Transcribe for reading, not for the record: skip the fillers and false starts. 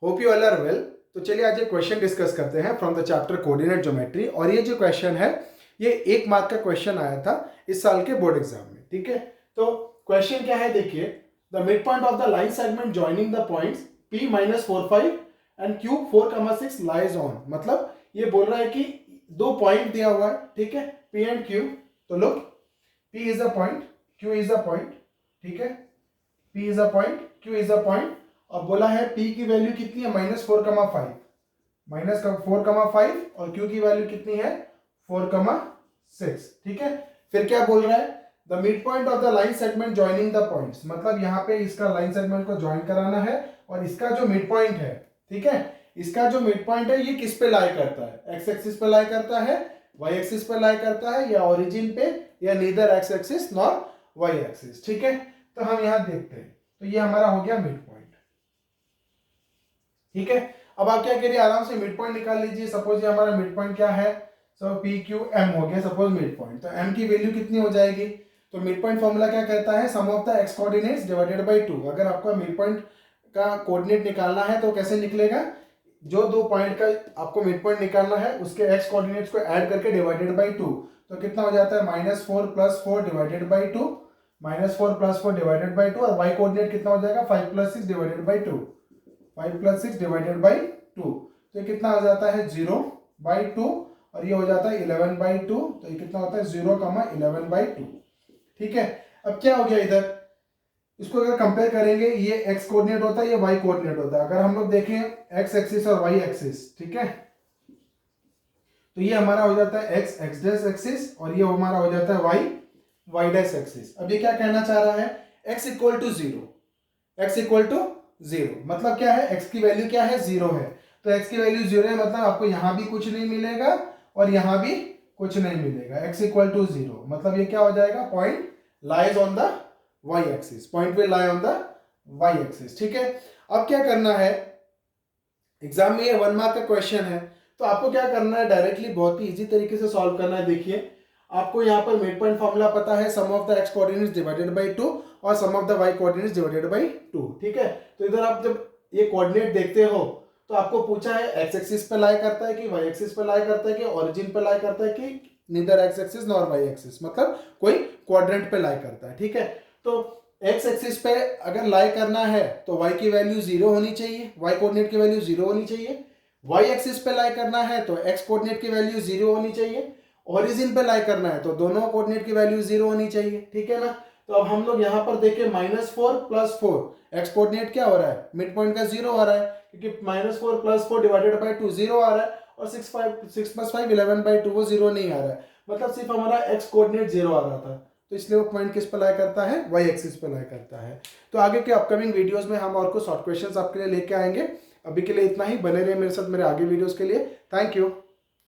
Hope you all are well. तो चलिए आज एक क्वेश्चन डिस्कस करते हैं from the chapter coordinate geometry. और ये जो क्वेश्चन है ये 1 मार्क का क्वेश्चन आया था इस साल के बोर्ड एग्जाम में। ठीक है, तो क्वेश्चन क्या है देखिए, the mid point of the line segment joining the points P - 4 5 and Q 4,6 lies on. मतलब ये बोल रहा है कि दो पॉइंट दिया हुआ है, ठीक है, P एंड Q। तो लोग P is a point, Q is a point, ठीक है, P is a point, Q is a point. और बोला है P की वैल्यू कितनी है -4,5, -4,5 और Q की वैल्यू कितनी है 4,6। ठीक है, फिर क्या बोल रहा है, the mid point of the line segment joining the points. मतलब यहाँ पे इसका लाइन सेगमेंट को ज्वाइन कराना है और इसका जो मिड पॉइंट है, ठीक है, इसका जो मिड पॉइंट है ये किस पे लाई करता है, एक्स एक्सिस पे लाई करता है, वाई एक्सिस पे लाई करता है, या ओरिजिन पे, या neither x axis nor y axis. ठीक है, तो हम यहां देखते हैं, तो ये हमारा हो गया मिड पॉइंट। ठीक है, अब आप क्या करिए, आराम से मिड पॉइंट निकाल लीजिए। सपोज ये हमारा मिड पॉइंट क्या है, सो पी क्यू एम हो गया सपोज मिड पॉइंट। तो एम की वैल्यू कितनी हो जाएगी, तो मिड पॉइंट फॉर्मूला क्या कहता है, sum of the X coordinates divided by 2। अगर आपको मिड पॉइंट का कोऑर्डिनेट निकालना है तो कैसे निकलेगा, जो दो पॉइंट का आपको मिड पॉइंट निकालना है उसके एक्स कोऑर्डिनेट्स को ऐड करके डिवाइडेड बाय 2। तो कितना हो जाता है -4 + 4 डिवाइडेड बाय 2, -4 + 4 डिवाइडेड बाय 2। और वाई कोऑर्डिनेट कितना हो जाएगा 5 + 6 डिवाइडेड बाय 2, 5 + 6 डिवाइडेड बाई 2। तो ये कितना हो जाता है 0/2 और ये हो जाता है 11/2। तो ये कितना होता है 0,11/2। ठीक है, अब क्या हो गया इधर, इसको अगर कंपेयर करेंगे, ये एक्स कोऑर्डिनेट होता है, ये वाई कोऑर्डिनेट होता है। अगर हम लोग देखें एक्स एक्सिस और वाई एक्सिस, ठीक है, तो ये हमारा हो जाता है एक्स एक्स एक्सिस और ये हमारा हो जाता है वाई वाई डैश एक्सिस। अब ये क्या कहना चाह रहा है, x = 0, x = 0 मतलब क्या है, x की वैल्यू क्या है 0 है। तो x की वैल्यू 0 है मतलब आपको यहां भी कुछ नहीं मिलेगा और यहां भी कुछ नहीं मिलेगा। x = 0 मतलब ये क्या हो जाएगा, point lies on the y axis, point will lie on the y axis. ठीक है, अब क्या करना है, एग्जाम में ये 1 मार्क का क्वेश्चन है, तो आपको क्या करना है, डायरेक्टली बहुत ही इजी तरीके से सॉल्व करना है। देखिए, आपको यहाँ पर मिड पॉइंट फॉर्मूला पता है, sum of the X coordinates divided by 2 और sum of the Y coordinates divided by 2। ठीक है, तो इधर आप जब ये कोऑर्डिनेट देखते हो तो आपको पूछा है एक्स एक्सिस पे लाई करता है कि वाई एक्सिस पे लाई करता है कि ओरिजिन पे लाई करता है कि neither x axis nor y axis, मतलब कोई क्वाड्रेंट पे लाई करता है। ठीक है, तो एक्स एक्सिस पे अगर लाई करना है तो y की वैल्यू 0 होनी चाहिए, y कोऑर्डिनेट की वैल्यू 0 होनी चाहिए। y एक्सिस पे लाई करना है तो x कोऑर्डिनेट की वैल्यू 0 होनी चाहिए। ओरिजिन पे लाई करना है तो दोनों कोऑर्डिनेट की वैल्यू 0 होनी चाहिए। ठीक है ना, तो अब हम लोग यहाँ पर देखें -4 + 4, एक्स कोऑर्डिनेट क्या हो रहा है, मिड पॉइंट का 0 आ रहा है क्योंकि -4 + 4 डिवाइडेड बाय 2 0 आ रहा है और 6 + 5 11/2 वो 0 नहीं आ रहा है, मतलब सिर्फ हमारा एक्स कोऑर्डिनेट 0 आ रहा था। तो इसलिए वो पॉइंट किस पर लाई करता है, वाई एक्सिस पर लाई करता है। तो आगे के अपकमिंग वीडियोस में हम और कुछ शॉर्ट क्वेश्चंस आपके लिए लेके आएंगे। अभी के लिए इतना ही, बने रहिए मेरे साथ मेरे आगे वीडियोस के लिए। Thank you.